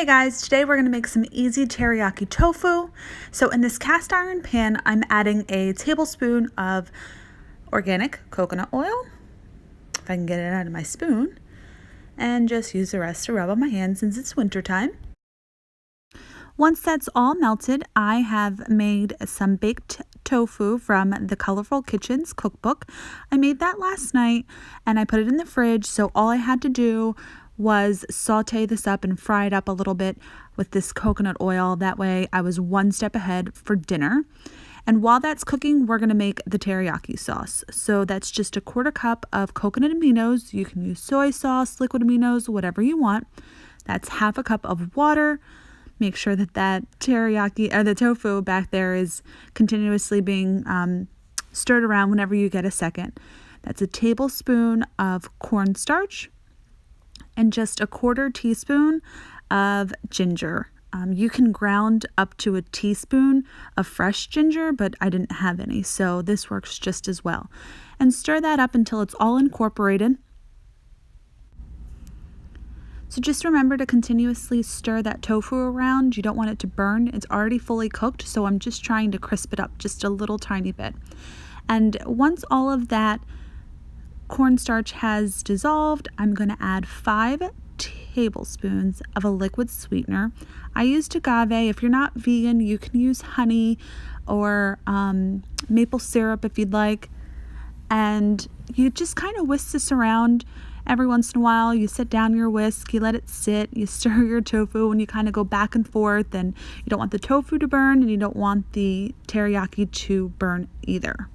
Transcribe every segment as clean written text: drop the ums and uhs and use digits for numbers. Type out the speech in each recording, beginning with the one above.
Hey guys, today we're going to make some easy teriyaki tofu. So in this cast iron pan, I'm adding a tablespoon of organic coconut oil, if I can get it out of my spoon, and just use the rest to rub on my hands since it's winter time. Once that's all melted, I have made some baked tofu from the Colorful Kitchens cookbook. I made that last night and I put it in the fridge, so all I had to do was saute this up and fry it up a little bit with this coconut oil. That way I was one step ahead for dinner. And while that's cooking, we're going to make the teriyaki sauce. So that's just a 1/4 cup of coconut aminos. You can use soy sauce, liquid aminos, whatever you want. That's 1/2 cup of water. Make sure that teriyaki or the tofu back there is continuously being stirred around whenever you get a second. That's a tablespoon of cornstarch and just a 1/4 teaspoon of ginger. You can ground up to a teaspoon of fresh ginger, but I didn't have any, so this works just as well. And stir that up until it's all incorporated. So just remember to continuously stir that tofu around. You don't want it to burn. It's already fully cooked, so I'm just trying to crisp it up just a little tiny bit. And once all of that cornstarch has dissolved, I'm going to add 5 tablespoons of a liquid sweetener. I used agave. If you're not vegan, you can use honey or maple syrup if you'd like. And you just kind of whisk this around every once in a while. You set down your whisk, you let it sit, you stir your tofu, and you kind of go back and forth. And you don't want the tofu to burn, and you don't want the teriyaki to burn either.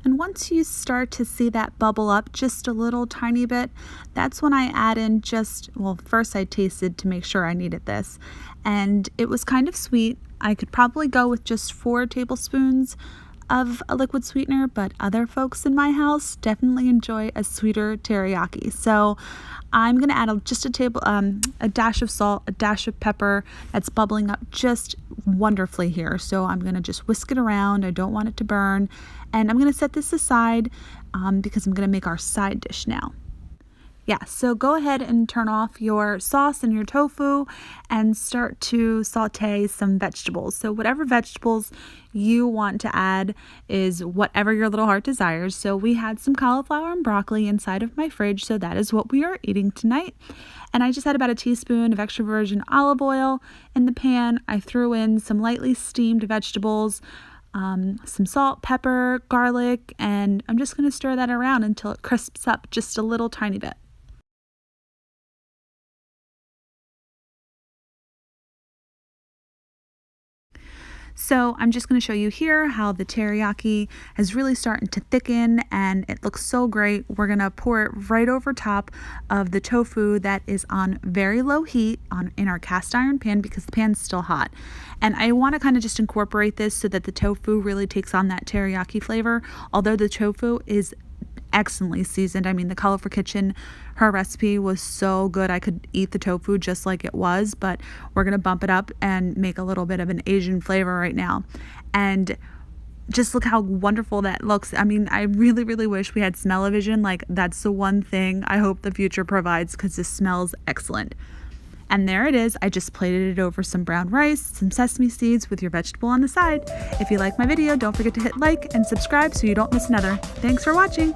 And once you start to see that bubble up just a little tiny bit, that's when I add in first I tasted to make sure I needed this. And it was kind of sweet. I could probably go with just 4 tablespoons of a liquid sweetener, but other folks in my house definitely enjoy a sweeter teriyaki. So I'm going to add just a dash of salt, a dash of pepper. That's bubbling up just wonderfully here. So I'm going to just whisk it around. I don't want it to burn. And I'm going to set this aside because I'm going to make our side dish now. Yeah, so go ahead and turn off your sauce and your tofu and start to saute some vegetables. So whatever vegetables you want to add is whatever your little heart desires. So we had some cauliflower and broccoli inside of my fridge, so that is what we are eating tonight. And I just had about a teaspoon of extra virgin olive oil in the pan. I threw in some lightly steamed vegetables, some salt, pepper, garlic, and I'm just going to stir that around until it crisps up just a little tiny bit. So I'm just going to show you here how the teriyaki is really starting to thicken and it looks so great. We're going to pour it right over top of the tofu that is on very low heat in our cast iron pan because the pan's still hot. And I want to kind of just incorporate this so that the tofu really takes on that teriyaki flavor. Although the tofu is excellently seasoned. I mean, the Colorful Kitchen, her recipe was so good. I could eat the tofu just like it was, but we're going to bump it up and make a little bit of an Asian flavor right now. And just look how wonderful that looks. I mean, I really, really wish we had smell-o-vision. Like, that's the one thing I hope the future provides because this smells excellent. And there it is. I just plated it over some brown rice, some sesame seeds with your vegetable on the side. If you like my video, don't forget to hit like and subscribe so you don't miss another. Thanks for watching.